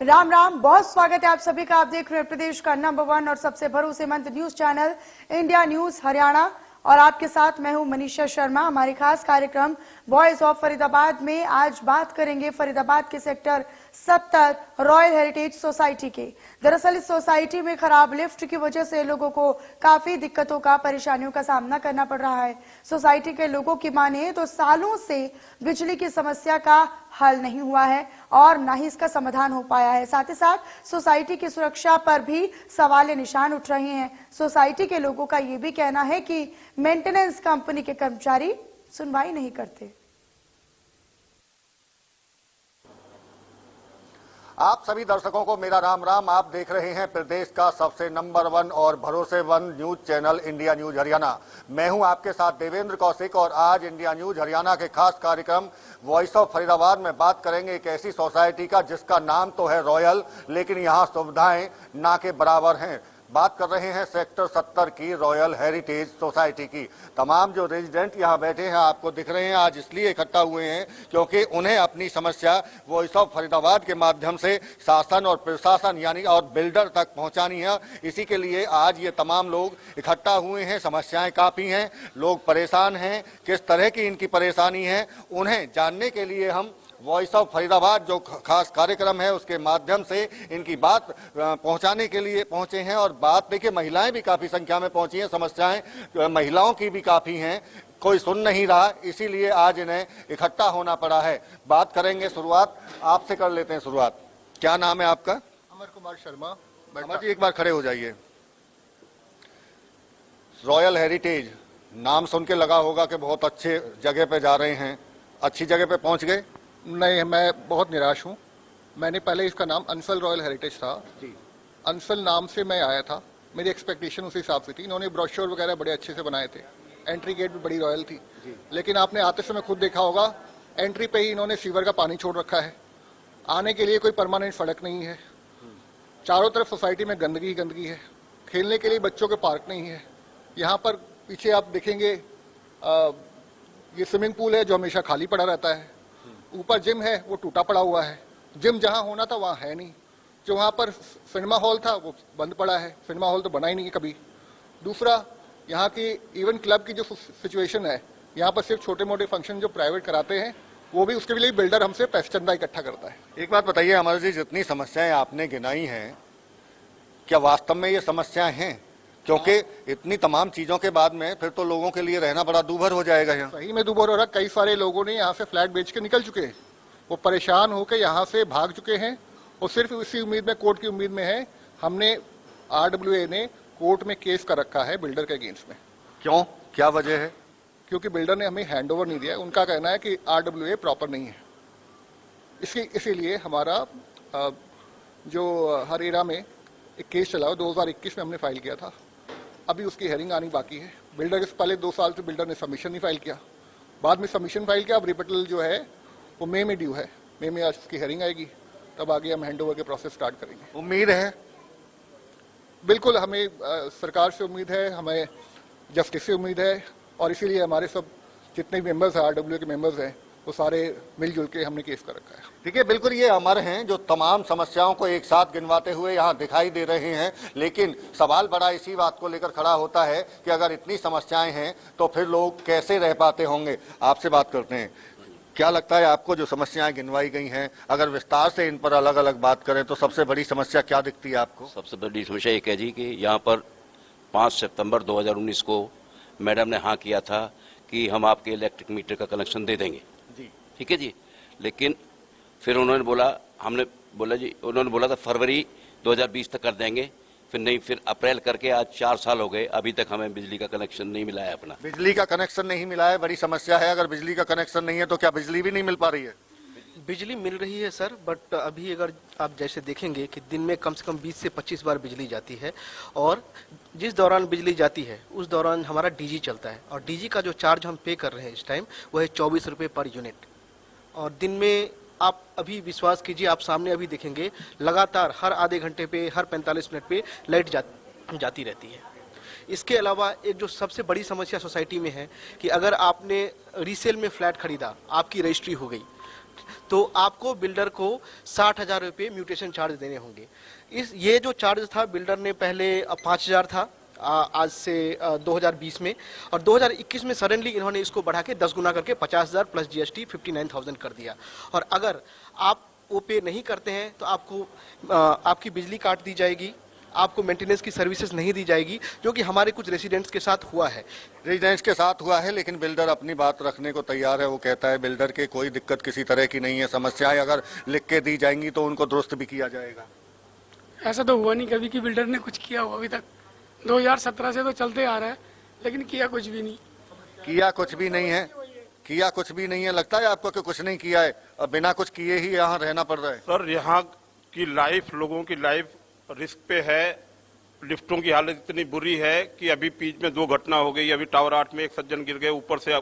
राम राम, बहुत स्वागत है आप सभी का। आप देख रहे हैं प्रदेश का नंबर 1 और सबसे भरोसेमंद news channel India news Haryana और आपके साथ मैं हूं मनीषा शर्मा। हमारे खास कार्यक्रम वॉइस ऑफ फरीदाबाद में आज बात करेंगे फरीदाबाद के सेक्टर 70 रॉयल हेरिटेज सोसाइटी के। दरअसल इस सोसाइटी में खराब लिफ्ट की वजह से लोगों को काफी दिक्कतों का, परेशानियों का सामना करना पड़ रहा है। सोसाइटी के लोगों की माने तो सालों से बिजली की समस्या का हल नहीं हुआ है और ना ही इसका समाधान हो पाया है। साथ ही साथ सोसाइटी की सुरक्षा पर भी सवाल निशान उठ रहे हैं। सोसाइटी के लोगों का ये भी कहना है कि मेंटेनेंस कंपनी के कर्मचारी सुनवाई नहीं करते। आप सभी दर्शकों को मेरा राम राम। आप देख रहे हैं प्रदेश का सबसे नंबर 1 और भरोसेमंद news channel India news Haryana. मैं हूं आपके साथ देवेंद्र कौशिक और आज इंडिया न्यूज हरियाणा के खास कार्यक्रम वॉइस ऑफ फरीदाबाद में बात करेंगे एक ऐसी सोसाइटी का जिसका नाम तो है रॉयल, लेकिन यहां सुविधाएं ना के बराबर हैं। बात कर रहे हैं सेक्टर 70 की रॉयल हेरिटेज सोसाइटी की। तमाम जो रेजिडेंट यहाँ बैठे हैं आपको दिख रहे हैं, आज इसलिए इकट्ठा हुए हैं क्योंकि उन्हें अपनी समस्या वॉइस ऑफ फरीदाबाद के माध्यम से शासन और प्रशासन यानी और बिल्डर तक पहुंचानी है। इसी के लिए आज ये तमाम लोग इकट्ठा हुए हैं। समस्याएं काफ़ी हैं, लोग परेशान हैं। किस तरह की इनकी परेशानी है उन्हें जानने के लिए हम वॉइस ऑफ फरीदाबाद जो खास कार्यक्रम है उसके माध्यम से इनकी बात पहुंचाने के लिए पहुंचे हैं। और बात देखिए, महिलाएं भी काफ़ी संख्या में पहुंची हैं। समस्याएं महिलाओं की भी काफ़ी हैं, कोई सुन नहीं रहा, इसीलिए आज इन्हें इकट्ठा होना पड़ा है। बात करेंगे, शुरुआत आपसे कर लेते हैं। शुरुआत, क्या नाम है आपका? अमर कुमार शर्मा। अमर जी, एक बार खड़े हो जाइए। रॉयल हेरिटेज नाम सुन के लगा होगा कि बहुत अच्छे जगह पे जा रहे हैं, अच्छी जगह पे पहुंच गए? नहीं, मैं बहुत निराश हूँ। मैंने पहले इसका नाम अंसल रॉयल हेरिटेज था जी। अंसल नाम से मैं आया था, मेरी एक्सपेक्टेशन उस हिसाब से थी। इन्होंने ब्रोशर वगैरह बड़े अच्छे से बनाए थे, एंट्री गेट भी बड़ी रॉयल थी जी। लेकिन आपने आते समय खुद देखा होगा, एंट्री पे ही इन्होंने सीवर का पानी छोड़ रखा है। आने के लिए कोई परमानेंट सड़क नहीं है। चारों तरफ सोसाइटी में गंदगी गंदगी है। खेलने के लिए बच्चों के पार्क नहीं है। यहाँ पर पीछे आप देखेंगे ये स्विमिंग पूल है जो हमेशा खाली पड़ा रहता है। ऊपर जिम है, वो टूटा पड़ा हुआ है। जिम जहां होना था वहां है नहीं। जो वहां पर सिनेमा हॉल था वो बंद पड़ा है। सिनेमा हॉल तो बना ही नहीं है कभी। दूसरा, यहाँ की इवेंट क्लब की जो सिचुएशन है, यहाँ पर सिर्फ छोटे मोटे फंक्शन जो प्राइवेट कराते हैं वो भी उसके लिए बिल्डर हमसे पैसे चंदा इकट्ठा करता है। एक बात बताइए अमर जी, जितनी समस्याएं आपने गिनाई हैं, क्या वास्तव में ये समस्याएं हैं? क्योंकि इतनी तमाम चीजों के बाद में फिर तो लोगों के लिए रहना बड़ा दूभर हो जाएगा। यहाँ सही में दूभर हो रहा। कई सारे लोगों ने यहाँ से फ्लैट बेच के निकल चुके हैं। वो परेशान होकर यहाँ से भाग चुके हैं और सिर्फ इसी उम्मीद में, कोर्ट की उम्मीद में है। हमने RWA ने कोर्ट में केस कर रखा है बिल्डर के अगेंस्ट में। क्यों, क्या वजह है? क्योंकि बिल्डर ने हमें हैंडओवर नहीं दिया है। उनका कहना है कि RWA प्रॉपर नहीं है। इसीलिए हमारा जो हरेरा में एक केस चला 2021 में हमने फाइल किया था। अभी उसकी हेयरिंग आनी बाकी है। बिल्डर के पहले 2 साल से बिल्डर ने सबमिशन नहीं फाइल किया, बाद में सबमिशन फाइल किया। अब रिपिटल जो है वो मई में ड्यू है। मई में उसकी हेयरिंग आएगी, तब आगे हम हैंडओवर के प्रोसेस स्टार्ट करेंगे। उम्मीद है? बिल्कुल, हमें सरकार से उम्मीद है, हमें जस्टिस से उम्मीद है और इसीलिए हमारे सब जितने भी मेंबर्स हैं, RWA के मेंबर्स हैं, वो सारे मिलजुल के हमने केस कर रखा है। ठीक है, बिल्कुल ये अमर हैं जो तमाम समस्याओं को एक साथ गिनवाते हुए यहाँ दिखाई दे रहे हैं। लेकिन सवाल बड़ा इसी बात को लेकर खड़ा होता है कि अगर इतनी समस्याएं हैं तो फिर लोग कैसे रह पाते होंगे। आपसे बात करते हैं, क्या लगता है आपको जो समस्याएं गिनवाई गई हैं, अगर विस्तार से इन पर अलग अलग बात करें तो सबसे बड़ी समस्या क्या दिखती है आपको? सबसे बड़ी समस्या एक है जी कि यहाँ पर 5 सितंबर 2019 को मैडम ने हाँ किया था कि हम आपके इलेक्ट्रिक मीटर का कनेक्शन दे देंगे जी, ठीक है जी। लेकिन फिर उन्होंने बोला था फरवरी 2020 तक कर देंगे। फिर नहीं, फिर अप्रैल करके आज 4 साल हो गए, अभी तक हमें बिजली का कनेक्शन नहीं मिला है। अपना बिजली का कनेक्शन नहीं मिला है, बड़ी समस्या है। अगर बिजली का कनेक्शन नहीं है तो क्या बिजली भी नहीं मिल पा रही है? बिजली मिल रही है सर, बट अभी अगर आप जैसे देखेंगे कि दिन में कम से कम 20 से 25 बार बिजली जाती है और जिस दौरान बिजली जाती है उस दौरान हमारा DG चलता है और DG का जो चार्ज हम पे कर रहे हैं इस टाइम वो है 24 रुपये पर यूनिट। और दिन में आप अभी विश्वास कीजिए, आप सामने अभी देखेंगे लगातार हर आधे घंटे पे, हर 45 मिनट पे लाइट जाती रहती है। इसके अलावा एक जो सबसे बड़ी समस्या सोसाइटी में है कि अगर आपने रीसेल में फ्लैट खरीदा, आपकी रजिस्ट्री हो गई, तो आपको बिल्डर को 60,000 रुपये म्यूटेशन चार्ज देने होंगे। ये जो चार्ज था बिल्डर ने पहले 5,000 था आज से 2020 में, और 2021 में सडनली इन्होंने इसको बढ़ा के 10 गुना करके 50,000 प्लस जीएसटी 59,000 कर दिया। और अगर आप वो पे नहीं करते हैं तो आपको आपकी बिजली काट दी जाएगी, आपको मेंटेनेंस की सर्विसेज नहीं दी जाएगी, जो कि हमारे कुछ रेसिडेंट्स के साथ हुआ है। रेजिडेंट्स के साथ हुआ है, लेकिन बिल्डर अपनी बात रखने को तैयार है। वो कहता है बिल्डर के कोई दिक्कत किसी तरह की नहीं है, समस्याएं अगर लिख के दी जाएंगी तो उनको दुरुस्त भी किया जाएगा। ऐसा तो हुआ नहीं कभी कि बिल्डर ने कुछ किया हो अभी तक। 2017 से तो चलते आ रहा है, लेकिन किया कुछ भी नहीं। किया कुछ भी नहीं है, किया कुछ भी नहीं है। लगता है आपको कि कुछ नहीं किया है और बिना कुछ किए ही यहाँ रहना पड़ रहा है? सर, यहाँ की लाइफ, लोगों की लाइफ रिस्क पे है। लिफ्टों की हालत इतनी बुरी है कि अभी बीच में 2 घटना हो गई। अभी टावर 8 में एक सज्जन गिर गए, ऊपर से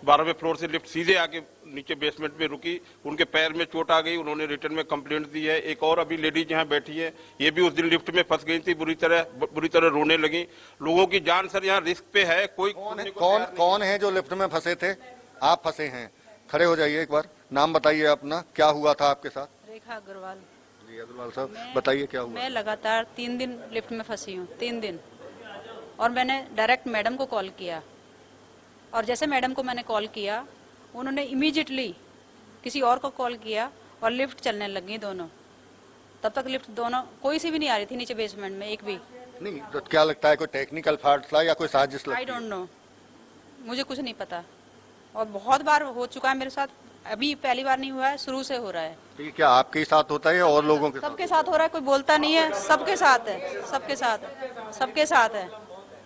12वें फ्लोर से लिफ्ट सीधे आके नीचे बेसमेंट में रुकी, उनके पैर में चोट आ गई, उन्होंने रिटर्न में कंप्लेंट दी है। एक और अभी लेडीज यहाँ बैठी है, ये भी उस दिन लिफ्ट में फंस गई थी, बुरी तरह रोने लगी। लोगों की जान सर यहाँ रिस्क पे है। कोई कौन है जो लिफ्ट में फंसे थे? आप फंसे हैं? खड़े हो जाइए, एक बार नाम बताइए अपना, क्या हुआ था आपके साथ? रेखा अग्रवाल। जी अग्रवाल साहब, बताइए क्या हुआ? मैं लगातार 3 दिन लिफ्ट में फंसी हूँ, 3 दिन। और मैंने डायरेक्ट मैडम को कॉल किया, और जैसे मैडम को मैंने कॉल किया, उन्होंने इमीडिएटली किसी और को कॉल किया और लिफ्ट चलने लगी दोनों। तब तक लिफ्ट दोनों कोई सी भी नहीं आ रही थी नीचे बेसमेंट में, एक भी नहीं। तो क्या लगता है, कोई टेक्निकल फॉल्ट था या कोई साजिश लगती है? आई डोंट नो, मुझे कुछ नहीं पता। और बहुत बार हो चुका है मेरे साथ, अभी पहली बार नहीं हुआ है, शुरू से हो रहा है। तो ये क्या आपके ही साथ होता है या और लोगों के साथ? सबके साथ हो रहा है, कोई बोलता नहीं है। सबके साथ है, सबके साथ, सबके साथ है।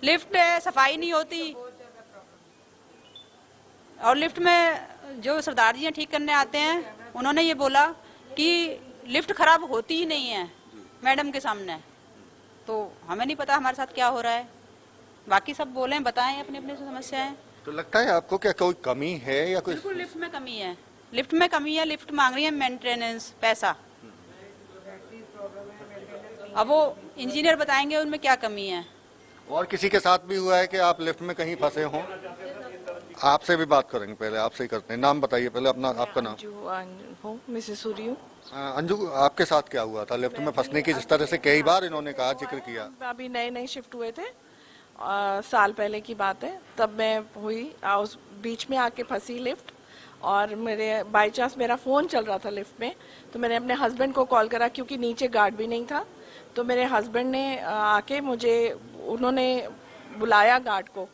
लिफ्ट है, सफाई नहीं होती, और लिफ्ट में जो सरदार जी ठीक करने आते हैं, उन्होंने ये बोला कि लिफ्ट खराब होती ही नहीं है मैडम के सामने। तो हमें नहीं पता हमारे साथ क्या हो रहा है। बाकी सब बोलें, बताएं अपनी अपनी समस्याएं। तो लगता है आपको क्या कोई कमी है या कोई? बिल्कुल लिफ्ट में कमी है, लिफ्ट में कमी है। लिफ्ट मांग रही है मेंटेनेंस पैसा। अब वो इंजीनियर बताएंगे उनमें क्या कमी है। और किसी के साथ भी हुआ है कि आप लिफ्ट में कहीं फंसे हों? आपसे भी बात करेंगे, पहले आपसे ही करते हैं। नाम बताइए पहले अपना, आपका नाम? हूँ मिसेस सूर्यू। अंजू, आपके साथ क्या हुआ था लिफ्ट में फंसने की? जिस तरह से कई बार इन्होंने कहा, जिक्र किया। अभी नए शिफ्ट हुए थे, साल पहले की बात है। तब मैं हुई उस बीच में आके फंसी लिफ्ट, और मेरे बाय चांस मेरा फ़ोन चल रहा था लिफ्ट में, तो मैंने अपने हस्बैंड को कॉल करा, क्योंकि नीचे गार्ड भी नहीं था। तो मेरे हस्बैंड ने आके उन्होंने बुलाया गार्ड को,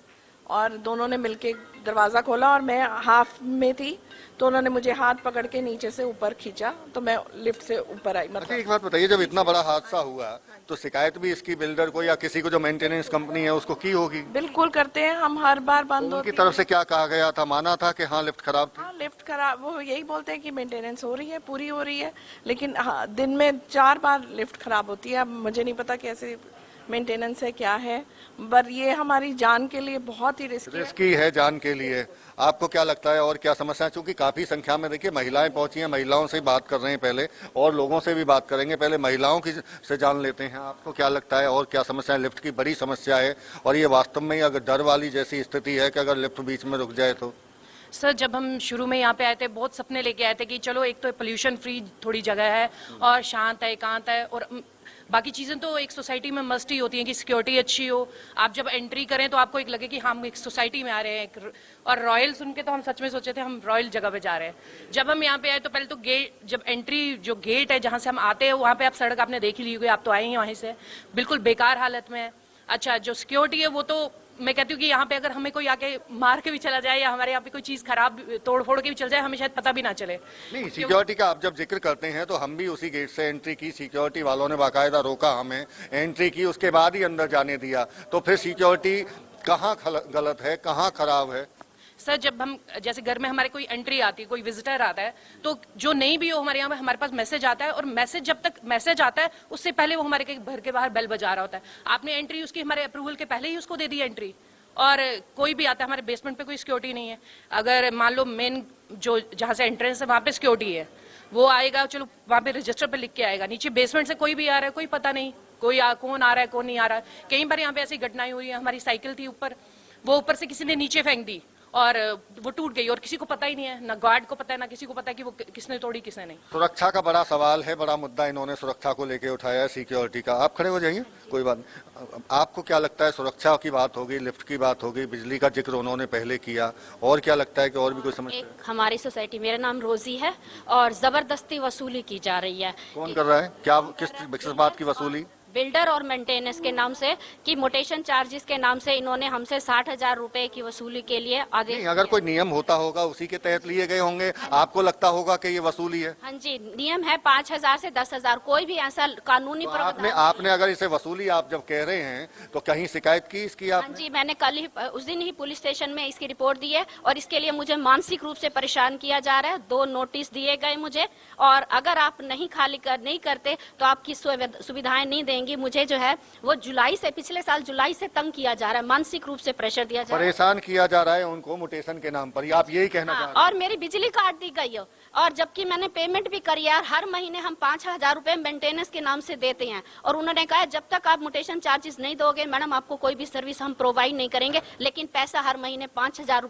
और दोनों ने मिलके दरवाज़ा खोला, और मैं हाफ में थी, तो उन्होंने मुझे हाथ पकड़ के नीचे से ऊपर खींचा, तो मैं लिफ्ट से ऊपर आई। मतलब एक बात बताइए, जब इतना बड़ा हादसा हुआ तो शिकायत भी इसकी बिल्डर को या किसी को जो मेंटेनेंस कंपनी है उसको की होगी? बिल्कुल करते हैं हम, हर बार बंद होती है। उनकी तरफ से क्या कहा गया था? माना था कि हाँ लिफ्ट खराब थी? हाँ लिफ्ट खराब, वो यही बोलते हैं कि मेंटेनेंस हो रही है, पूरी हो रही है, लेकिन हाँ, दिन में 4 बार लिफ्ट खराब होती है। अब मुझे नहीं पता कैसे मेंटेनेंस है, क्या है, पर ये हमारी जान के लिए बहुत ही रिस्की है जान के लिए। आपको क्या लगता है और क्या समस्या है? चूंकि काफी संख्या में देखिए महिलाएं पहुंची हैं, महिलाओं से बात कर रहे हैं पहले, और लोगों से भी बात करेंगे। पहले महिलाओं की से जान लेते हैं, आपको क्या लगता है और क्या समस्या है? लिफ्ट की बड़ी समस्या है, और ये वास्तव में अगर डर वाली जैसी स्थिति है कि अगर लिफ्ट बीच में रुक जाए तो? सर, जब हम शुरू में यहाँ पे आए थे, बहुत सपने लेके आए थे कि चलो एक तो पोल्यूशन फ्री थोड़ी जगह है, और शांत है, एकांत है, और बाकी चीज़ें तो एक सोसाइटी में मस्ट ही होती हैं कि सिक्योरिटी अच्छी हो। आप जब एंट्री करें तो आपको एक लगे कि हम एक सोसाइटी में आ रहे हैं। और रॉयल सुन के तो हम सच में सोचे थे हम रॉयल जगह पे जा रहे हैं। जब हम यहाँ पे आए तो पहले तो गेट, जब एंट्री जो गेट है जहाँ से हम आते हैं, वहाँ पे आप सड़क आपने देख ही ली होगी, आप तो आए ही वहीं से, बिल्कुल बेकार हालत में है। अच्छा, जो सिक्योरिटी है वो तो मैं कहती हूँ कि यहाँ पे अगर हमें कोई आके मार के भी चला जाए, या हमारे यहाँ पे कोई चीज खराब तोड़ फोड़ के भी चल जाए, हमें शायद पता भी ना चले। नहीं, सिक्योरिटी का आप जब जिक्र करते हैं तो हम भी उसी गेट से एंट्री की, सिक्योरिटी वालों ने बाकायदा रोका, हमें एंट्री की, उसके बाद ही अंदर जाने दिया। तो फिर सिक्योरिटी कहाँ गलत है, कहाँ खराब है? सर, जब हम जैसे घर में हमारे कोई एंट्री आती है, कोई विजिटर आता है, तो जो नहीं भी हो हमारे यहाँ पे हमारे पास मैसेज आता है, और मैसेज जब तक मैसेज आता है उससे पहले वो हमारे घर के बाहर बेल बजा रहा होता है। आपने एंट्री उसकी हमारे अप्रूवल के पहले ही उसको दे दी एंट्री। और कोई भी आता है, हमारे बेसमेंट पे कोई सिक्योरिटी नहीं है। अगर मान लो मेन जो जहाँ से एंट्रेंस है वहाँ पे सिक्योरिटी है, वो आएगा, चलो वहाँ पे रजिस्टर पे लिख के आएगा। नीचे बेसमेंट से कोई भी आ रहा है, कोई पता नहीं कौन आ रहा है कौन नहीं आ रहा है। कई बार यहाँ पे ऐसी घटनाएं हुई है। हमारी साइकिल थी ऊपर, वो ऊपर से किसी ने नीचे फेंक दी, और वो टूट गई और किसी को पता ही नहीं है, ना गार्ड को पता है ना किसी को पता है कि वो किसने तोड़ी किसने नहीं। सुरक्षा का बड़ा सवाल है, बड़ा मुद्दा इन्होंने सुरक्षा को लेके उठाया है, सिक्योरिटी का। आप खड़े हो जाइए, कोई बात नहीं। आपको क्या लगता है, सुरक्षा की बात होगी, लिफ्ट की बात होगी, बिजली का जिक्र उन्होंने पहले किया, और क्या लगता है कि और भी कोई समस्या? एक हमारी सोसाइटी, मेरा नाम रोजी है, और जबरदस्ती वसूली की जा रही है। कौन कर रहा है, क्या, किस बात की वसूली? बिल्डर और मेंटेनेंस के नाम से, कि मोटेशन चार्जेस के नाम से इन्होंने हमसे 60,000 रुपए की वसूली के लिए आगे। नहीं, अगर कोई नियम होता होगा उसी के तहत लिए गए होंगे, आपको लगता होगा कि ये वसूली है? हाँ जी, नियम है 5,000 से 10,000, कोई भी ऐसा कानूनी तो प्रावधान। आपने अगर इसे वसूली आप जब कह रहे हैं तो कहीं शिकायत की इसकी हाँ आपने? जी, मैंने कल ही, उस दिन ही पुलिस स्टेशन में इसकी रिपोर्ट दी है, और इसके लिए मुझे मानसिक रूप से परेशान किया जा रहा है। 2 नोटिस दिए गए मुझे, और अगर आप नहीं करते तो आपकी सुविधाएं नहीं देंगी। मुझे जो है वो पिछले साल जुलाई से तंग किया जा रहा है, मानसिक रूप से प्रेशर दिया जा रहा है, परेशान किया जा रहा है उनको मोटेशन के नाम पर, आप यही कहना चाह रहे हैं? और मेरी बिजली काट दी गई है, और जबकि मैंने पेमेंट भी करी है। हर महीने हम 5,000 रुपए मेंटेनेंस के नाम से देते हैं, और उन्होंने कहा जब तक आप मोटेशन चार्जेस नहीं दोगे मैडम, आपको कोई भी सर्विस हम प्रोवाइड नहीं करेंगे। लेकिन पैसा हर महीने 5,000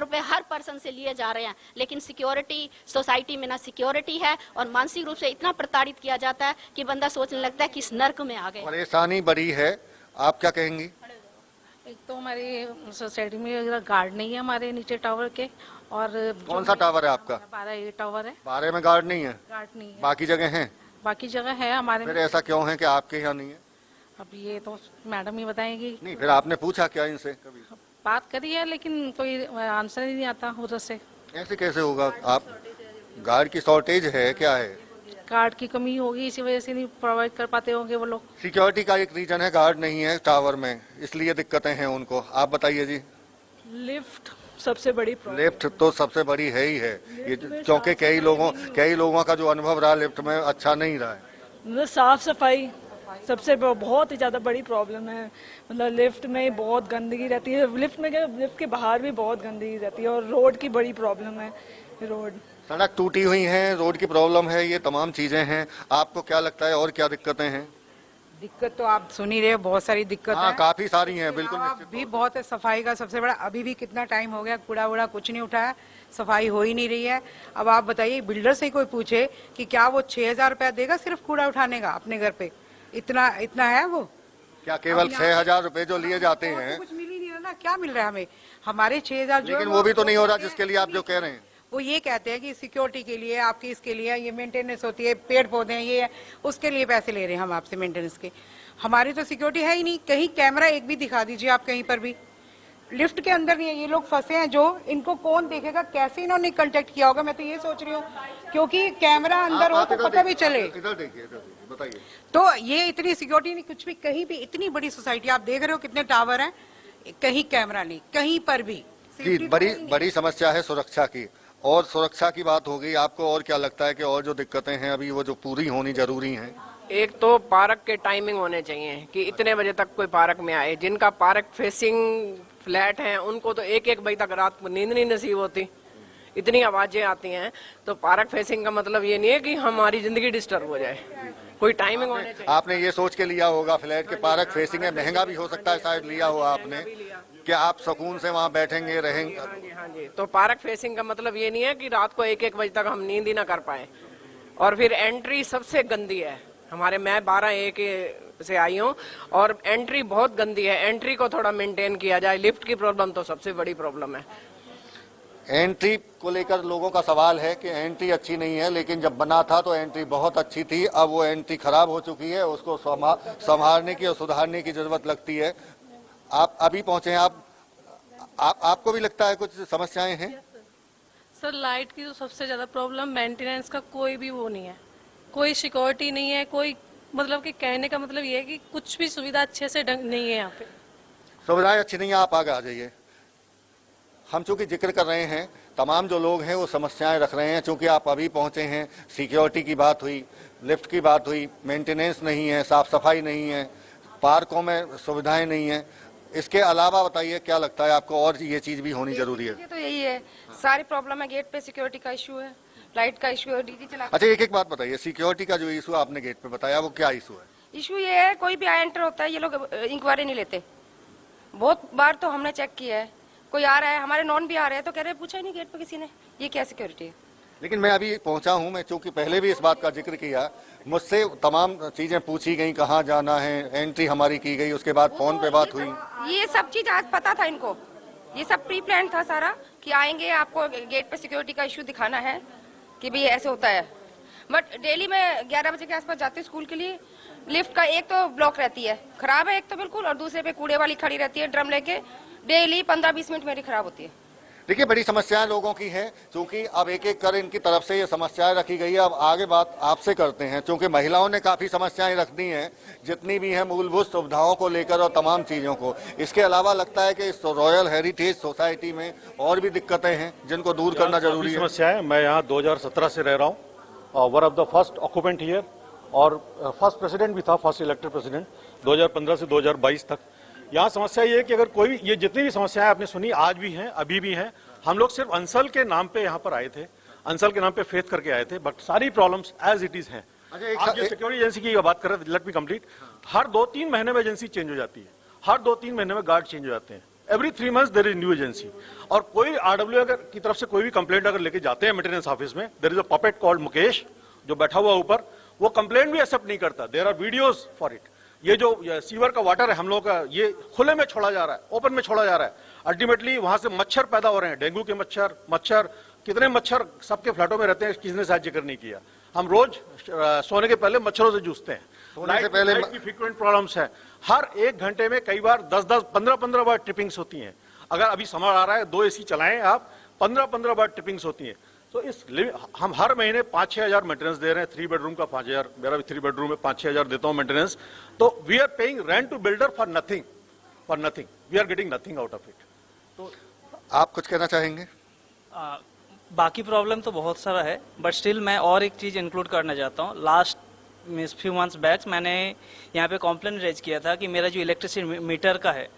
रुपए हर पर्सन से लिए जा रहे हैं। लेकिन सिक्योरिटी, सोसाइटी में ना सिक्योरिटी है, और मानसिक रूप से इतना प्रताड़ित किया जाता है कि बंदा सोचने लगता है कि इस नर्क में आ गए। परेशानी बड़ी है, आप क्या कहेंगी? एक तो हमारी सोसाइटी में गार्ड नहीं है हमारे नीचे टावर के, और कौन सा टावर है आपका? 12 टावर है। 12 में गार्ड नहीं है? गार्ड नहीं है, बाकी जगह है? बाकी जगह है हमारे। फिर ऐसा क्यों है कि आपके यहाँ नहीं है? अब ये तो मैडम ही बताएंगी। नहीं, फिर आपने पूछा क्या इनसे कभी? बात करी है, लेकिन कोई आंसर ही नहीं आता उधर से। ऐसे कैसे होगा? आप, गार्ड की शॉर्टेज है, क्या है? गार्ड की कमी होगी, इसी वजह से नहीं प्रोवाइड कर पाते होंगे वो लोग। सिक्योरिटी का एक रीजन है, गार्ड नहीं है टावर में, इसलिए दिक्कतें हैं उनको। आप बताइए जी। लिफ्ट सबसे बड़ी प्रॉब्लम। लिफ्ट तो सबसे बड़ी है ही है ये, क्योंकि कई लोगों का जो अनुभव रहा लिफ्ट में अच्छा नहीं रहा है। मतलब साफ सफाई सबसे बहुत ही ज्यादा बड़ी प्रॉब्लम है। मतलब लिफ्ट में बहुत गंदगी रहती है, लिफ्ट में क्या, लिफ्ट के बाहर भी बहुत गंदगी रहती है, और रोड की बड़ी प्रॉब्लम है। रोड, सड़क टूटी हुई है, रोड की प्रॉब्लम है, ये तमाम चीजें हैं। आपको क्या लगता है और क्या दिक्कतें हैं? दिक्कत तो आप सुन ही रहे हो, बहुत सारी दिक्कत है। काफी सारी हैं, बिल्कुल। भी बहुत है, सफाई का सबसे बड़ा, अभी भी कितना टाइम हो गया, कूड़ा वूड़ा कुछ नहीं उठाया, सफाई हो ही नहीं रही है। अब आप बताइए, बिल्डर से कोई पूछे कि क्या वो 6,000 रुपया देगा सिर्फ कूड़ा उठाने का अपने घर पे? इतना है वो? क्या केवल 6,000 रुपए जो लिए जाते हैं? कुछ मिल ही नहीं रहा ना, क्या मिल रहा है हमें? हमारे 6,000, लेकिन वो भी तो नहीं हो रहा जिसके लिए आप जो कह रहे हैं। वो ये कहते हैं कि सिक्योरिटी के लिए, आपकी इसके लिए, ये मेंटेनेंस होती है, पेड़ पौधे हैं, ये है, उसके लिए पैसे ले रहे हैं हम आपसे मेंटेनेंस के। हमारी तो सिक्योरिटी है ही नहीं। कहीं कैमरा एक भी दिखा दीजिए आप, कहीं पर भी। लिफ्ट के अंदर नहीं है, ये लोग फंसे हैं, जो इनको कौन देखेगा, कैसे इन्होंने कांटेक्ट किया होगा? मैं तो ये सोच रही हूँ, क्योंकि कैमरा अंदर हो तो पता भी चले। इधर देखिए, बताइए। तो ये इतनी सिक्योरिटी नहीं, कुछ भी, कहीं भी। इतनी बड़ी सोसाइटी, आप देख रहे हो कितने टावर हैं, कहीं कैमरा नहीं, कहीं पर भी। जी, बड़ी समस्या है सुरक्षा की। और सुरक्षा की बात हो गई, आपको और क्या लगता है कि और जो दिक्कतें हैं अभी वो जो पूरी होनी जरूरी हैं? एक तो पार्क के टाइमिंग होने चाहिए कि इतने बजे तक कोई पार्क में आए। जिनका पार्क फेसिंग फ्लैट हैं उनको तो 1-1 बजे तक रात को नींद नहीं नसीब होती, इतनी आवाजें आती हैं। तो पार्क फेसिंग का मतलब ये नहीं है कि हमारी जिंदगी डिस्टर्ब हो जाए, कोई टाइमिंग होने चाहिए। आपने ये सोच के लिया होगा फ्लैट के पार्क फेसिंग है, महंगा भी हो सकता है शायद लिया हो आपने, कि आप सुकून से वहाँ बैठेंगे, रहेंगे। हाँ जी, तो पार्क फेसिंग का मतलब ये नहीं है कि रात को 1-1 बजे तक हम नींद ही ना कर पाए। और फिर एंट्री सबसे गंदी है हमारे, मैं 12A से आई हूँ और एंट्री बहुत गंदी है। एंट्री को थोड़ा मेंटेन किया जाए। लिफ्ट की प्रॉब्लम तो सबसे बड़ी प्रॉब्लम है। एंट्री को लेकर लोगों का सवाल है कि एंट्री अच्छी नहीं है, लेकिन जब बना था तो एंट्री बहुत अच्छी थी। अब वो एंट्री खराब हो चुकी है, उसको संभालने की और सुधारने की जरूरत लगती है। आप अभी पहुंचे हैं, आपको भी लगता है कुछ समस्याएं हैं? सर, लाइट की तो सबसे ज्यादा प्रॉब्लम, मेंटेनेंस का कोई भी वो नहीं है, कोई सिक्योरिटी नहीं है, कोई, मतलब कि कहने का मतलब ये है कि कुछ भी सुविधा अच्छे से नहीं है यहाँ पे। सुविधाएं अच्छी नहीं है, आप आगे आ जाइए। हम चूंकि जिक्र कर रहे हैं, तमाम जो लोग हैं वो समस्याएं रख रहे हैं। चूंकि आप अभी पहुंचे हैं, सिक्योरिटी की बात हुई, लिफ्ट की बात हुई, मेंटेनेंस नहीं है, साफ सफाई नहीं है, पार्कों में सुविधाएं नहीं है। इसके अलावा बताइए क्या लगता है आपको और ये चीज भी होनी जरूरी है? तो यही है, सारी प्रॉब्लम है। गेट पे सिक्योरिटी का इशू है, लाइट का इशू है, डीजी चला। अच्छा, एक बात बताइए, सिक्योरिटी का जो इशू आपने गेट पे बताया वो क्या इशू है? इशू ये है, कोई भी एंटर होता है ये लोग इंक्वायरी नहीं लेते। बहुत बार तो हमने चेक किया है, कोई आ रहा है, हमारे नॉन भी आ रहे हैं तो कह रहे हैं पूछा ही नहीं गेट पे किसी ने, ये क्या सिक्योरिटी है। लेकिन मैं अभी पहुंचा हूं, मैं चूंकि पहले भी इस बात का जिक्र किया, मुझसे तमाम चीजें पूछी गई, कहाँ जाना है, एंट्री हमारी की गई, उसके बाद फोन पे बात हुई। ये सब चीज आज पता था इनको, ये सब प्री प्लान था सारा कि आएंगे आपको गेट पे सिक्योरिटी का इश्यू दिखाना है कि भाई ऐसे होता है। बट डेली मैं 11 बजे के आसपास जाती हूँ स्कूल के लिए, लिफ्ट का एक तो ब्लॉक रहती है, खराब है एक तो बिल्कुल, और दूसरे पे कूड़े वाली खड़ी रहती है ड्रम लेके, डेली 15-20 मिनट मेरी खराब होती है। देखिए बड़ी समस्याएं लोगों की हैं, क्योंकि अब एक एक कर इनकी तरफ से ये समस्याएं रखी गई है। अब आगे बात आपसे करते हैं, क्योंकि महिलाओं ने काफी समस्याएं रख दी हैं, जितनी भी हैं मूलभूत सुविधाओं को लेकर और तमाम चीजों को। इसके अलावा लगता है कि इस रॉयल हेरिटेज सोसाइटी में और भी दिक्कतें हैं जिनको दूर करना जरूरी है। समस्या है। मैं यहाँ 2017 से रह रहा हूँ, one of the first occupant here, और फर्स्ट प्रेसिडेंट भी था, फर्स्ट इलेक्टेड प्रेसिडेंट 2015 से 2022 तक। यहाँ समस्या ये है कि अगर कोई भी, ये जितनी भी समस्याएं आपने सुनी आज भी हैं, अभी भी हैं, हम लोग सिर्फ अंसल के नाम पे यहाँ पर आए थे, अंसल के नाम पे फेथ करके आए थे, बट सारी प्रॉब्लम्स एज इट इज हैं। आप जो सिक्योरिटी एजेंसी की बात कर रहे हैं, लेट मी कंप्लीट, हर 2-3 महीने में एजेंसी चेंज हो जाती है, हर 2-3 महीने में गार्ड चेंज हो जाते हैं, every 3 months there is new agency. और कोई आरडब्ल्यू अगर की तरफ से कोई भी कंप्लेंट अगर लेके जाते हैं मेंटेनेंस ऑफिस में, there is a puppet called Mukesh जो बैठा हुआ ऊपर, वो कंप्लेंट भी एक्सेप्ट नहीं करता, there are videos for it. ये जो सीवर का वाटर है हम लोग का, ये खुले में छोड़ा जा रहा है, ओपन में छोड़ा जा रहा है, अल्टीमेटली वहां से मच्छर पैदा हो रहे हैं, डेंगू के मच्छर कितने मच्छर सबके फ्लैटों में रहते हैं, किसने साथ जिक्र नहीं किया। हम रोज सोने के पहले मच्छरों से जूझते हैं, सोने से पहले लाइट की फ्रीक्वेंट प्रॉब्लम्स है, हर 1 घंटे में कई बार 10-10, 15-15 बार ट्रिपिंग्स होती हैं। अगर अभी समर आ रहा है, 2 AC चलाएं आप, 15-15 बार ट्रिपिंग्स होती हैं। तो हम हर महीने 5-6 हजार मेंटेनेंस दे रहे हैं, 3 बेडरूम का 5 हजार, मेरा भी 3 बेडरूम है, 5-6 हजार देता हूं मेंटेनेंस। तो we are paying rent to builder for nothing, we are getting nothing out of it. तो आप कुछ कहना चाहेंगे? बाकी प्रॉब्लम तो बहुत सारा है, बट स्टिल मैं और एक चीज इंक्लूड करना चाहता हूँ। लास्ट फ्यू मंथ्स बैक मैंने यहाँ पे कॉम्प्लेन रेज किया था कि मेरा जो इलेक्ट्रिसिटी मीटर का है,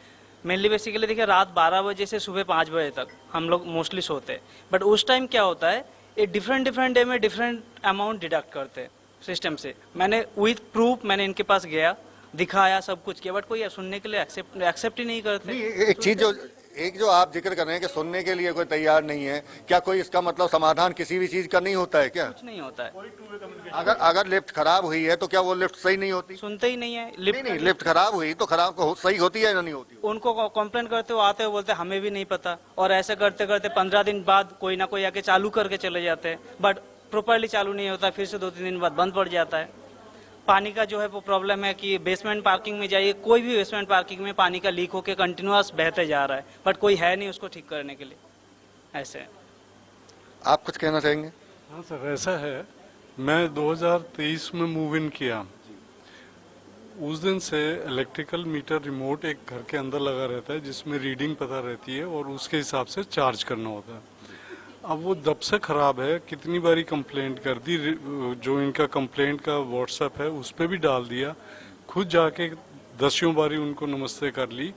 मेनली बेसिकली देखिए रात 12 बजे से सुबह 5 बजे तक हम लोग मोस्टली सोते हैं, बट उस टाइम क्या होता है, ये डिफरेंट डे में डिफरेंट अमाउंट डिडक्ट करते हैं सिस्टम से। मैंने विथ प्रूफ मैंने इनके पास गया, दिखाया, सब कुछ किया, बट कोई सुनने के लिए एक्सेप्ट ही नहीं करते। एक चीज जो आप जिक्र कर रहे हैं कि सुनने के लिए कोई तैयार नहीं है, क्या कोई इसका मतलब समाधान किसी भी चीज का नहीं होता है क्या? कुछ नहीं होता है। अगर लिफ्ट खराब हुई है तो क्या वो लिफ्ट सही नहीं होती? सुनते ही नहीं है। लिफ्ट खराब हुई तो सही होती है या नहीं होती? उनको कंप्लेन करते हो, आते हो, बोलते हमें भी नहीं पता, और ऐसे करते करते 15 दिन बाद कोई ना कोई आके चालू करके चले जाते हैं, बट प्रॉपरली चालू नहीं होता, फिर से 2-3 दिन बाद बंद पड़ जाता है। पानी का जो है वो प्रॉब्लम है कि बेसमेंट पार्किंग में जाइए, कोई भी बेसमेंट पार्किंग में पानी का लीक होकर कंटिन्यूअस बहते जा रहा है, बट कोई है नहीं उसको ठीक करने के लिए। ऐसे आप कुछ कहना चाहेंगे? हाँ सर, ऐसा है, मैं 2023 में मूव इन किया, उस दिन से इलेक्ट्रिकल मीटर रिमोट एक घर के अंदर लगा रहता है जिसमें रीडिंग पता रहती है और उसके हिसाब से चार्ज करना होता है। अब वो दब से खराब है, कितनी बारी कंप्लेंट कर दी, जो इनका कंप्लेंट का व्हाट्सएप है उस पर भी डाल दिया, खुद जाके 10 बारी उनको नमस्ते कर ली,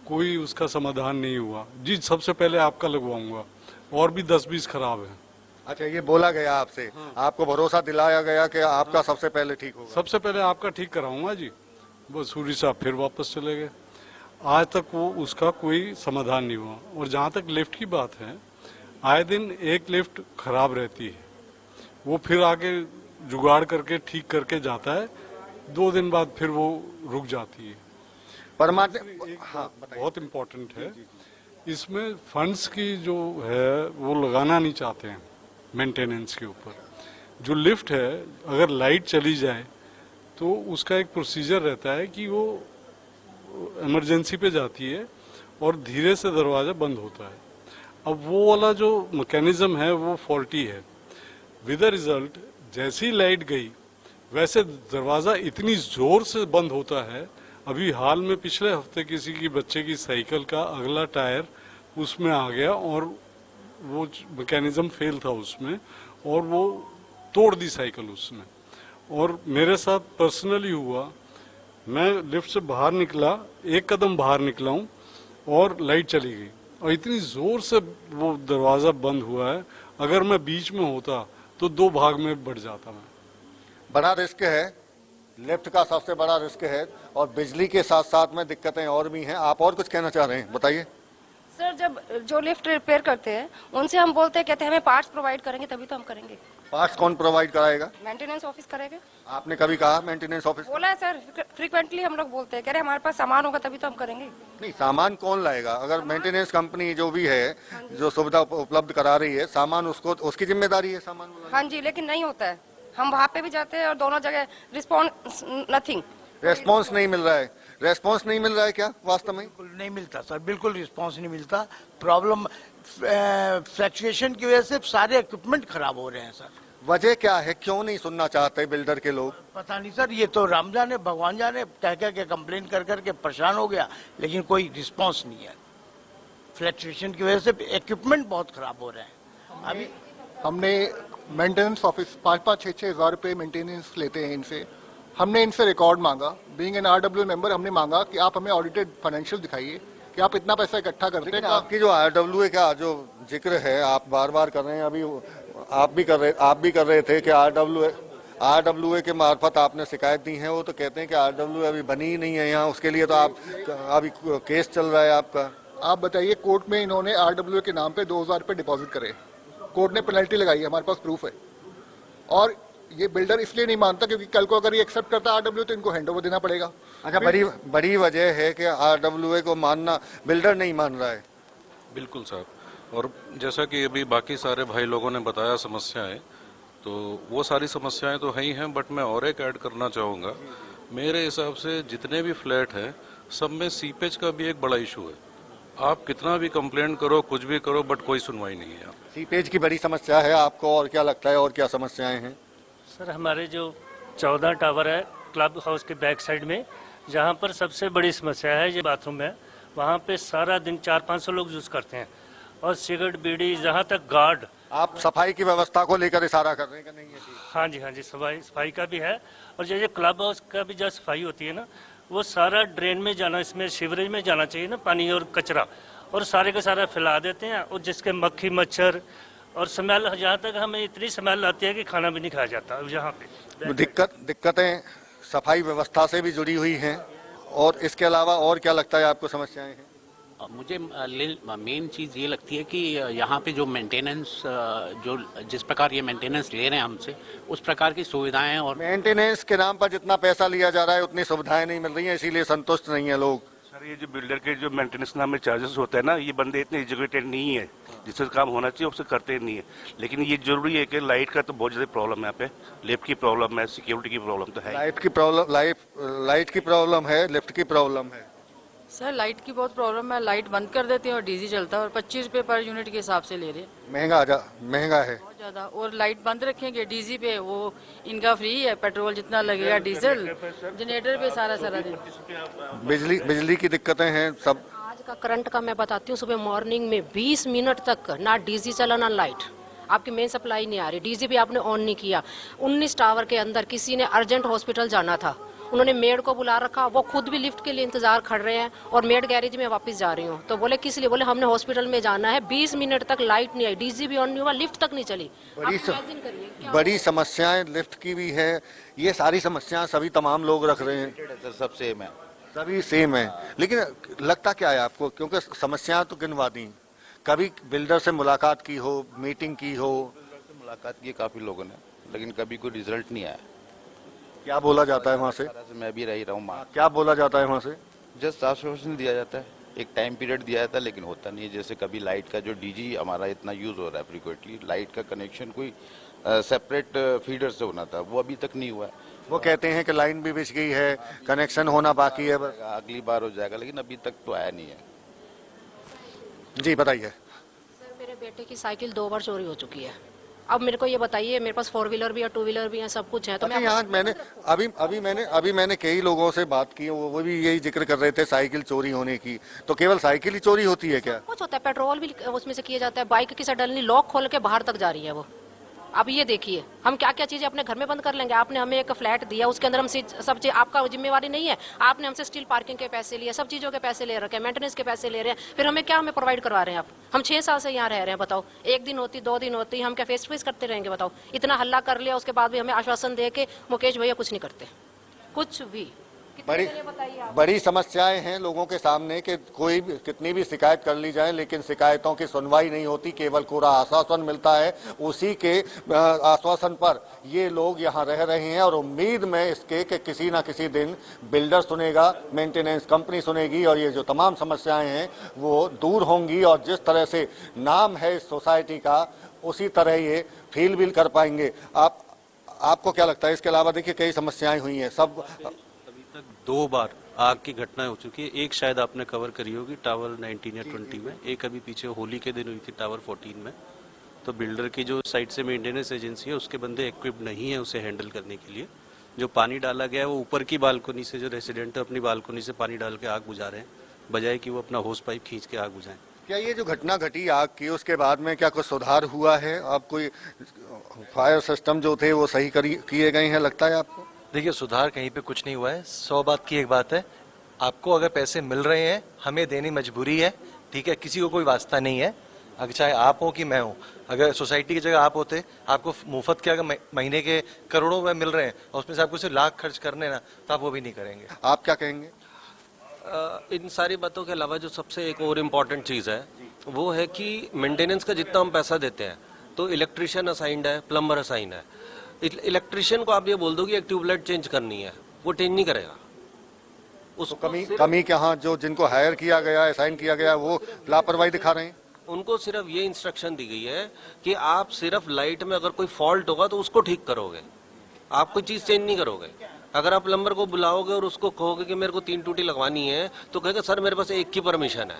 कोई उसका समाधान नहीं हुआ। जी सबसे पहले आपका लगवाऊंगा, और भी 10-20 खराब है। अच्छा, ये बोला गया आपसे? हाँ। आपको भरोसा दिलाया गया कि आपका सबसे पहले ठीक होगा? सबसे पहले आपका ठीक कराऊंगा जी। बस सूरी साहब फिर वापस चले गए, आज तक वो उसका कोई समाधान नहीं हुआ। और जहाँ तक लिफ्ट की बात है, आए दिन एक लिफ्ट खराब रहती है, वो फिर आगे जुगाड़ करके ठीक करके जाता है, 2 दिन बाद फिर वो रुक जाती है। हाँ, बहुत इम्पोर्टेंट है, इसमें फंड्स की जो है वो लगाना नहीं चाहते हैं मेंटेनेंस के ऊपर। जो लिफ्ट है, अगर लाइट चली जाए तो उसका एक प्रोसीजर रहता है कि वो इमरजेंसी पे जाती है और धीरे से दरवाजा बंद होता है। अब वो वाला जो मैकेनिज्म है वो फॉल्टी है, विद द रिजल्ट जैसी लाइट गई वैसे दरवाजा इतनी जोर से बंद होता है। अभी हाल में पिछले हफ्ते किसी की बच्चे की साइकिल का अगला टायर उसमें आ गया और वो मैकेनिज्म फेल था उसमें, और वो तोड़ दी साइकिल उसने। और मेरे साथ पर्सनली हुआ, मैं लिफ्ट से बाहर निकला, 1 कदम बाहर निकला हूँ और लाइट चली गई, और इतनी जोर से वो दरवाजा बंद हुआ है, अगर मैं बीच में होता तो 2 भाग में बढ़ जाता मैं। बड़ा रिस्क है, लिफ्ट का सबसे बड़ा रिस्क है, और बिजली के साथ साथ में दिक्कतें और भी हैं। आप और कुछ कहना चाह रहे हैं, बताइए। सर जब जो लिफ्ट रिपेयर करते हैं उनसे हम बोलते हैं, कहते हैं हमें पार्ट्स प्रोवाइड करेंगे तभी तो हम करेंगे। पार्ट्स कौन प्रोवाइड कराएगा? मेंटेनेंस ऑफिस करेगा। आपने कभी कहा मेंटेनेंस ऑफिस? बोला है सर, फ्रीक्वेंटली हम लोग बोलते हैं, कह रहे हमारे पास सामान होगा तभी तो हम करेंगे। नहीं, सामान कौन लाएगा? अगर मेंटेनेंस कंपनी जो भी है जो सुविधा उपलब्ध करा रही है, सामान उसको उसकी जिम्मेदारी है सामान। हाँ जी, लेकिन नहीं होता है। हम वहाँ पे भी जाते हैं और दोनों जगह रिस्पॉन्स नथिंग। रेस्पॉन्स नहीं मिल रहा है। रेस्पॉन्स नहीं मिल रहा है क्या वास्तव में? बिल्कुल नहीं मिलता सर, बिल्कुल रिस्पॉन्स नहीं मिलता। प्रॉब्लम फ्लक्चुएशन की वजह से सारे इक्विपमेंट खराब हो रहे हैं सर। वजह क्या है, क्यों नहीं सुनना चाहते बिल्डर के लोग? पता नहीं सर, ये तो राम जाने भगवान जाने, कह के कंप्लेन कर करके परेशान हो गया, लेकिन कोई रिस्पॉन्स नहीं है। फ्लक्चुएशन की वजह से इक्विपमेंट बहुत खराब हो रहे हैं। अभी हमने मेंटेनेंस ऑफिस 5-5, 6-6 हज़ार रुपये मेंटेनेंस लेते हैं इनसे। हमने इनसे रिकॉर्ड मांगा, बीइंग एन RW मेंबर हमने मांगा कि आप हमें ऑडिटेड फाइनेंशियल दिखाइए कि आप इतना पैसा इकट्ठा करते हैं। आपकी जो RWA का जो जिक्र है आप बार बार कर रहे हैं, अभी आप भी कर रहे थे कि RWA के मार्फत आपने शिकायत दी है। वो तो कहते हैं कि RWA अभी बनी ही नहीं है यहाँ, उसके लिए तो आप अभी केस चल रहा है आपका। आप बताइए, कोर्ट में इन्होंने RWA के नाम पे 2000 रुपये डिपॉजिट करे, कोर्ट ने पेनल्टी लगाई है, हमारे पास प्रूफ है। और ये बिल्डर इसलिए नहीं मानता क्योंकि कल को अगर ये एक्सेप्ट करता RWA तो इनको हैंडओवर देना पड़ेगा। अच्छा, बड़ी वजह है कि RWA को मानना बिल्डर नहीं मान रहा है। बिल्कुल साहब, और जैसा कि अभी बाकी सारे भाई लोगों ने बताया समस्याएं, तो वो सारी समस्याएं तो है ही हैं, बट मैं और एक ऐड करना चाहूँगा। मेरे हिसाब से जितने भी फ्लैट हैं सब में सीपेज का भी एक बड़ा इशू है। आप कितना भी कंप्लेंट करो, कुछ भी करो, बट कोई सुनवाई नहीं है। सीपेज की बड़ी समस्या है आपको, और क्या लगता है और क्या समस्याएं हैं? सर हमारे जो 14 टावर है क्लब हाउस के बैक साइड में, जहाँ पर सबसे बड़ी समस्या है ये बाथरूम है। वहाँ पे सारा दिन 400-500 लोग यूज़ करते हैं, और सिगरेट बीड़ी, जहाँ तक गार्ड। आप सफाई की व्यवस्था को लेकर इशारा कर रहे हैं कि नहीं है? हाँ जी, सफाई का भी है। और जो ये क्लब हाउस का भी जब सफाई होती है ना, वो सारा ड्रेन में जाना, इसमें सीवरेज में जाना चाहिए ना पानी और कचरा, और सारे का सारा फैला देते हैं, और जिसके मक्खी मच्छर और स्मेल, जहाँ तक हमें इतनी स्मेल आती है कि खाना भी नहीं खाया जाता यहाँ पे। दिक्कतें सफाई व्यवस्था से भी जुड़ी हुई हैं, और इसके अलावा और क्या लगता है आपको समस्याएं हैं? मुझे मेन चीज़ ये लगती है कि यहाँ पे जो मेंटेनेंस, जो जिस प्रकार ये मेंटेनेंस ले रहे हैं हमसे, उस प्रकार की सुविधाएं, और मेंटेनेंस के नाम पर जितना पैसा लिया जा रहा है उतनी सुविधाएं नहीं मिल रही हैं, इसीलिए संतुष्ट नहीं है लोग। सर ये जो बिल्डर के जो मेंटेनेंस नाम में चार्जेस होता है ना, ये बंदे इतने एजुकेटेड नहीं है, जिससे काम होना चाहिए उससे करते नहीं है। लेकिन ये जरूरी है कि लाइट का तो बहुत ज़्यादा प्रॉब्लम है यहाँ पे, लिफ्ट की प्रॉब्लम है, सिक्योरिटी की प्रॉब्लम तो है। लाइट की प्रॉब्लम है, लिफ्ट की प्रॉब्लम है। सर लाइट की बहुत प्रॉब्लम है, लाइट बंद कर देते हैं और डीजी चलता है, और 25 रुपए पर यूनिट के हिसाब से ले रहे हैं। महंगा है बहुत ज्यादा। और लाइट बंद रखेंगे डीजी पे, वो इनका फ्री है, पेट्रोल जितना लगेगा, डीजल जनरेटर पे सारा दिन। बिजली की दिक्कतें हैं सब। आज का करंट का मैं बताती हूँ, सुबह मॉर्निंग में 20 मिनट तक ना डीजी चला ना लाइट, आपकी मेन सप्लाई नहीं आ रही, डीजी भी आपने ऑन नहीं किया। 19 टावर के अंदर किसी ने अर्जेंट हॉस्पिटल जाना था, उन्होंने मेड को बुला रखा, वो खुद भी लिफ्ट के लिए इंतजार खड़ रहे हैं, और मेड गैरेज में वापस जा रही हूँ। तो बोले किस लिए? बोले हमने हॉस्पिटल में जाना है। 20 मिनट तक लाइट नहीं आई, डीजी भी ऑन नहीं हुआ, लिफ्ट तक नहीं चली। बड़ी समस्याएं लिफ्ट की भी है। ये सारी समस्याएं सभी तमाम लोग रख रहे हैं, सब सेम है, सभी सेम है। लेकिन लगता क्या है आपको, क्योंकि समस्याएं तो गिनवा दी, कभी बिल्डर से मुलाकात की हो, मीटिंग की हो? मुलाकात की काफी लोगों ने, लेकिन कभी कोई रिजल्ट नहीं आया। क्या बोला जाता है वहाँ से? मैं भी रही रहा हूँ। क्या बोला जाता है वहाँ से? जस्ट आश्वासन दिया जाता है, एक टाइम पीरियड दिया जाता है, लेकिन होता नहीं है। जैसे कभी लाइट का जो डीजी हमारा इतना यूज हो रहा है फ्रीक्वेंटली, लाइट का कनेक्शन कोई सेपरेट फीडर से होना था, वो अभी तक नहीं हुआ है। वो कहते हैं कि लाइन भी बिछ गई है, कनेक्शन होना बाकी है, अगली बार हो जाएगा, लेकिन अभी तक तो आया नहीं है। जी बताइए। सर मेरे बेटे की साइकिल 2 बार चोरी हो चुकी है। अब मेरे को ये बताइए, मेरे पास 4 व्हीलर भी है, 2 व्हीलर भी है, सब कुछ है। तो मैं यहाँ अभी मैंने कई लोगों से बात की, वो भी यही जिक्र कर रहे थे साइकिल चोरी होने की। तो केवल साइकिल ही चोरी होती है क्या? कुछ होता है, पेट्रोल भी उसमें से किया जाता है, बाइक की सडनली लॉक खोल के बाहर तक जा रही है वो। अब ये देखिए हम क्या क्या चीजें अपने घर में बंद कर लेंगे। आपने हमें एक फ्लैट दिया, उसके अंदर हम सब चीज, आपका जिम्मेवारी नहीं है, आपने हमसे स्टील पार्किंग के पैसे लिए, सब चीजों के पैसे ले रखे हैं, मेंटेनेंस के पैसे ले रहे हैं, फिर हमें क्या प्रोवाइड करवा रहे हैं आप? हम 6 साल से यहाँ रह रहे हैं, बताओ 1 दिन होती 2 दिन होती, हम क्या फेस टू फेस करते रहेंगे? बताओ, इतना हल्ला कर लिया, उसके बाद भी हमें आश्वासन दे के मुकेश भैया कुछ नहीं करते, कुछ भी। बड़ी समस्याएं हैं लोगों के सामने कि कोई कितनी भी शिकायत कर ली जाए लेकिन शिकायतों की सुनवाई नहीं होती, केवल कोरा आश्वासन मिलता है। उसी के आश्वासन पर ये लोग यहाँ रह रहे हैं और उम्मीद में इसके कि किसी ना किसी दिन बिल्डर सुनेगा, मेंटेनेंस कंपनी सुनेगी और ये जो तमाम समस्याएं हैं वो दूर होंगी और जिस तरह से नाम है इस सोसाइटी का उसी तरह ये फील भी कर पाएंगे। आपको क्या लगता है? इसके अलावा देखिए कई समस्याएं हुई हैं। सब 2 बार आग की घटनाएं हो चुकी है। एक शायद आपने कवर करी होगी टावर 19 या 20 में, एक अभी पीछे होली के दिन हुई थी टावर 14 में। तो बिल्डर की जो साइड से मेंटेनेंस एजेंसी है उसके बंदे इक्विप्ड नहीं है उसे हैंडल करने के लिए। जो पानी डाला गया है वो ऊपर की बालकोनी से, जो रेसिडेंट है अपनी बालकोनी से पानी डाल के आग बुझा रहे हैं, बजाय कि वो अपना होस पाइप खींच के आग बुझाएं। क्या ये जो घटना घटी आग की उसके बाद में क्या कुछ सुधार हुआ है? अब कोई फायर सिस्टम जो थे वो सही किए गए हैं लगता है आपको? देखिए, सुधार कहीं पे कुछ नहीं हुआ है। 100 बात की एक बात है, आपको अगर पैसे मिल रहे हैं हमें देनी मजबूरी है, ठीक है, किसी को कोई वास्ता नहीं है। अगर चाहे आप हो कि मैं हूँ, अगर सोसाइटी की जगह आप होते, आपको मुफ्त के अगर महीने के करोड़ों में मिल रहे हैं और उसमें से आपको सिर्फ लाख खर्च करने ना, तो आप वो भी नहीं करेंगे। आप क्या कहेंगे? इन सारी बातों के अलावा जो सबसे एक और इम्पॉर्टेंट चीज़ है वो है कि मेंटेनेंस का जितना हम पैसा देते हैं तो इलेक्ट्रिशियन असाइंड है, प्लम्बर असाइन है। इलेक्ट्रिशियन को आप ये बोल दो कि एक ट्यूबलाइट चेंज करनी है, वो चेंज नहीं करेगा। उसको कमी कहाँ? जो जिनको हायर किया गया, असाइन किया गया, वो लापरवाही दिखा रहे हैं। उनको सिर्फ ये इंस्ट्रक्शन दी गई है कि आप सिर्फ लाइट में अगर कोई फॉल्ट होगा तो उसको ठीक करोगे, आप कोई चीज़ चेंज नहीं करोगे। अगर आप प्लम्बर को बुलाओगे और उसको कहोगे कि मेरे को 3 टूटी लगवानी है तो कहेगा सर मेरे पास 1 की परमिशन है,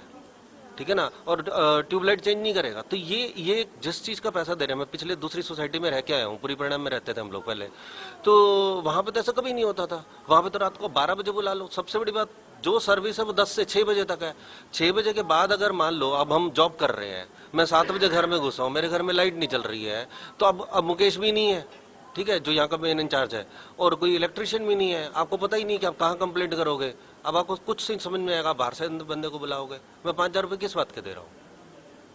ठीक है ना, और ट्यूबलाइट चेंज नहीं करेगा। तो ये जिस चीज़ का पैसा दे रहे हैं, मैं पिछले दूसरी सोसाइटी में रह के आया हूँ, पूरी परिणाम में रहते थे हम लोग पहले, तो वहाँ पे तो ऐसा कभी नहीं होता था। वहाँ पे तो रात को 12 बजे बुला लो। सबसे बड़ी बात, जो सर्विस है वो 10 से 6 बजे तक है। 6 बजे के बाद अगर मान लो अब हम जॉब कर रहे हैं, मैं 7 बजे घर में घुसा हूँ, मेरे घर में लाइट नहीं चल रही है, तो अब मुकेश भी नहीं है, ठीक है, जो यहाँ का मेन इंचार्ज है, और कोई इलेक्ट्रिशियन भी नहीं है, आपको पता ही नहीं कि आप कहाँ कंप्लेंट करोगे। अब आपको कुछ समझ में आएगा, बाहर से बंदे को बुलाओगे। मैं 5,000 रुपये किस बात के दे रहा हूँ?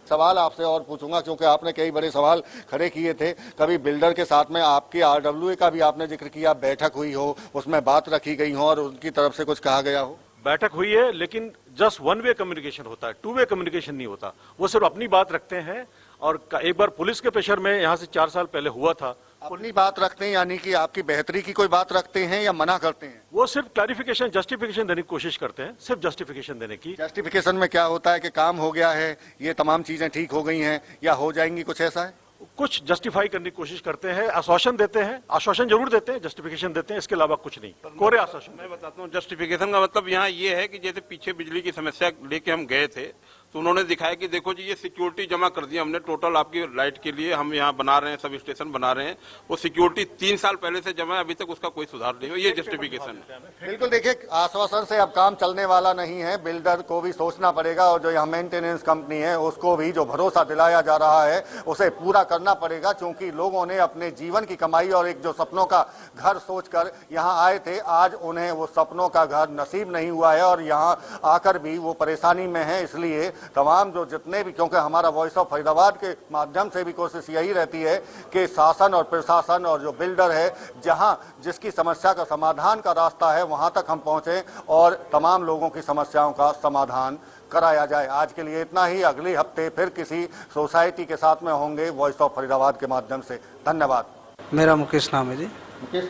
सवाल आपसे और पूछूंगा क्योंकि आपने कई बड़े सवाल खड़े किए थे। कभी बिल्डर के साथ में आपकी RWA का भी आपने जिक्र किया, बैठक हुई हो, उसमें बात रखी गई हो और उनकी तरफ से कुछ कहा गया हो? बैठक हुई है लेकिन जस्ट 1 वे कम्युनिकेशन होता है, 2 वे कम्युनिकेशन नहीं होता। वो सिर्फ अपनी बात रखते हैं और एक बार पुलिस के प्रेशर में यहाँ से 4 साल पहले हुआ था। अपनी बात रखते हैं यानी कि आपकी बेहतरी की कोई बात रखते हैं या मना करते हैं? वो सिर्फ क्लैरिफिकेशन, जस्टिफिकेशन देने की कोशिश करते हैं, सिर्फ जस्टिफिकेशन देने की। जस्टिफिकेशन में क्या होता है कि काम हो गया है, ये तमाम चीजें ठीक हो गई हैं या हो जाएंगी, कुछ ऐसा है? कुछ जस्टिफाई करने की कोशिश करते हैं, आश्वासन देते हैं, आश्वासन जरूर देते हैं, जस्टिफिकेशन देते हैं, इसके अलावा कुछ नहीं, कोरे आश्वासन। मैं बताता हूँ, जस्टिफिकेशन का मतलब यहाँ ये है कि जैसे पीछे बिजली की समस्या लेके हम गए थे तो उन्होंने दिखाया कि देखो जी ये सिक्योरिटी जमा कर दी हमने टोटल आपकी लाइट के लिए, हम यहाँ बना रहे हैं, सब स्टेशन बना रहे हैं, वो सिक्योरिटी 3 साल पहले से जमा है, अभी तक उसका कोई सुधार नहीं हो, ये जस्टिफिकेशन है। बिल्कुल, देखिए आश्वासन से अब काम चलने वाला नहीं है, बिल्डर को भी सोचना पड़ेगा और जो यहाँ मेंटेनेंस कंपनी है उसको भी जो भरोसा दिलाया जा रहा है उसे पूरा करना पड़ेगा, क्योंकि लोगों ने अपने जीवन की कमाई और एक जो सपनों का घर सोचकर यहाँ आए थे, आज उन्हें वो सपनों का घर नसीब नहीं हुआ है और यहाँ आकर भी वो परेशानी में है। इसलिए तमाम जो जितने भी, क्योंकि हमारा वॉइस ऑफ फरीदाबाद के माध्यम से भी कोशिश यही रहती है कि शासन और प्रशासन और जो बिल्डर है, जहां जिसकी समस्या का समाधान का रास्ता है वहां तक हम पहुंचे और तमाम लोगों की समस्याओं का समाधान कराया जाए। आज के लिए इतना ही, अगले हफ्ते फिर किसी सोसाइटी के साथ में होंगे वॉइस ऑफ फरीदाबाद के माध्यम से। धन्यवाद। मेरा मुकेश नाम है जी। मुकेश,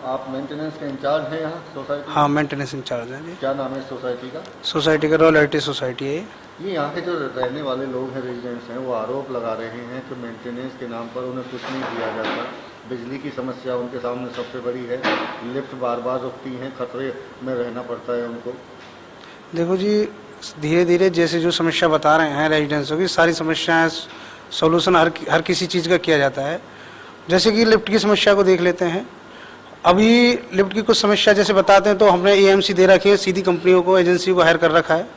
आप मेंटेनेंस के इंचार्ज हैं यहाँ सोसाइटी? हाँ, मेंटेनेंस इंचार्ज हैं जी। क्या नाम है सोसाइटी का? सोसाइटी का रॉयल हेरिटेज सोसाइटी है। ये यहाँ के जो रहने वाले लोग हैं, रेजिडेंट्स हैं, वो आरोप लगा रहे हैं कि मेंटेनेंस के नाम पर उन्हें कुछ नहीं दिया जाता। बिजली की समस्या उनके सामने सबसे बड़ी है, लिफ्ट बार बार रुकती हैं, खतरे में रहना पड़ता है उनको। देखो जी, धीरे धीरे जैसे जो समस्या बता रहे हैं रेजिडेंट्सों की, सारी समस्याएं सोल्यूशन हर किसी चीज़ का किया जाता है। जैसे कि लिफ्ट की समस्या को देख लेते हैं। अभी लिफ्ट की कुछ समस्या जैसे बताते हैं तो हमने AMC दे रखी है, सीधी कंपनियों को, एजेंसी को हायर कर रखा है।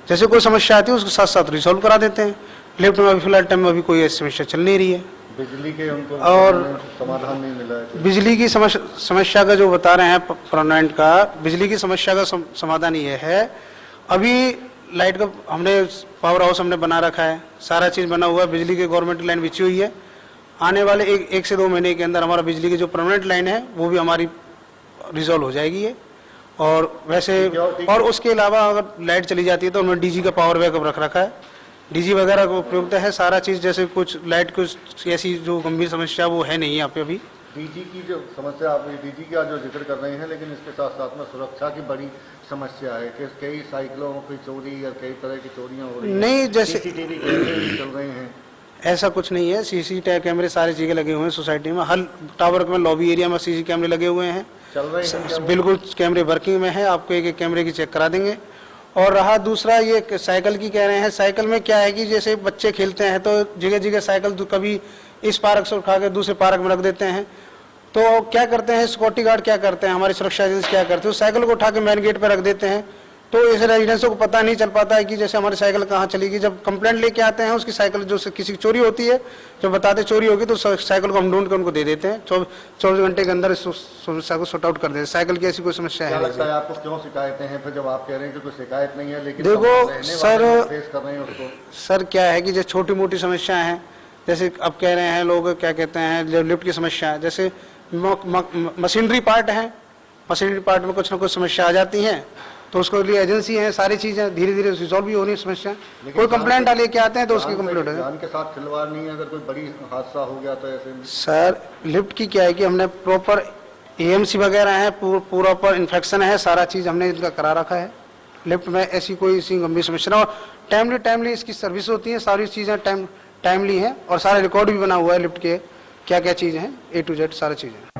जैसे कोई समस्या आती है उसके साथ साथ रिसॉल्व करा देते हैं। लिफ्ट में अभी फिलहाल टाइम में अभी कोई ऐसी समस्या चल नहीं रही है। बिजली के उनको और समाधान नहीं मिला है। बिजली की समस्या का जो बता रहे हैं परमानेंट का, बिजली की समस्या का समाधान ये है, अभी लाइट का हमने पावर हाउस हमने बना रखा है, सारा चीज़ बना हुआ है, बिजली की गवर्नमेंट लाइन बिछी हुई है। आने वाले एक से 2 महीने के अंदर हमारा बिजली की जो परमानेंट लाइन है वो भी हमारी रिजॉल्व हो जाएगी है। और वैसे और उसके अलावा अगर लाइट चली जाती है तो उन्होंने डीजी का पावर बैकअप रख रखा है, डीजी वगैरह को उपयुक्त है सारा चीज़। जैसे कुछ लाइट कुछ ऐसी जो गंभीर समस्या वो है नहीं यहाँ पे अभी। डीजी की जो समस्या, आप डीजी का जो जिक्र कर रहे हैं, लेकिन इसके साथ साथ में सुरक्षा की बड़ी समस्या है कि कई साइकिलों की चोरी या कई तरह की चोरियां हो रही हैं। नहीं, जैसे सीसीटीवी कैमरे भी चल रहे हैं। ऐसा कुछ नहीं है, सीसीटीवी कैमरे सारी चीज़ें लगे हुए हैं सोसाइटी में, हर टावर में लॉबी एरिया में सीसी कैमरे लगे हुए हैं, चल रहे हैं बिल्कुल कैमरे वर्किंग में है। आपको एक एक कैमरे की चेक करा देंगे। और रहा दूसरा ये साइकिल की कह रहे हैं, साइकिल में क्या है कि जैसे बच्चे खेलते हैं तो जगह जगह साइकिल तो कभी इस पार्क से उठा के दूसरे पार्क में रख देते हैं, तो क्या करते हैं सिक्योरिटी गार्ड क्या करते हैं, हमारी सुरक्षा एजेंसी क्या करते हैं, साइकिल को उठा के मेन गेट पर रख देते हैं। तो ऐसे रेजिडेंट्स को पता नहीं चल पाता है कि जैसे हमारी साइकिल कहाँ चलेगी। जब कंप्लेंट लेके आते हैं उसकी साइकिल जो किसी की चोरी होती है, जब बताते चोरी होगी तो साइकिल को हम ढूंढ के उनको दे देते हैं। 24 घंटे के अंदर इस समस्या को सॉर्ट आउट कर देते हैं। साइकिल की ऐसी कोई समस्या है नहीं। आपको क्यों शिकायतें हैं फिर जब आप कह रहे हैं कि कोई शिकायत नहीं है, लेकिन देखो सर, फेस कर रहे हैं उसको? सर क्या है कि जो छोटी मोटी समस्याएं हैं, जैसे अब कह रहे हैं लोग क्या कहते हैं लिफ्ट की समस्या है, जैसे मशीनरी पार्ट है, मशीनरी पार्ट में कुछ ना कुछ समस्या आ जाती है तो उसके लिए एजेंसी है, सारी चीजें धीरे धीरे रिजॉल्व भी हो रही है समस्या। कोई कंप्लेंट लेके आते हैं तो उसकी कंप्लेंट है। जान के साथ खिलवाड़ नहीं है, अगर कोई बड़ी हादसा हो गया तो ऐसे में? सर लिफ्ट की क्या है कि हमने प्रॉपर एएमसी वगैरह है, पूरा पर इन्फेक्शन है, सारा चीज हमने इनका करा रखा है। लिफ्ट में ऐसी कोई गंभीर समस्या और टाइमली इसकी सर्विस होती है, सारी चीजें टाइमली है और सारा रिकॉर्ड भी बना हुआ है लिफ्ट के क्या क्या चीजें हैं, A to Z सारी चीजें।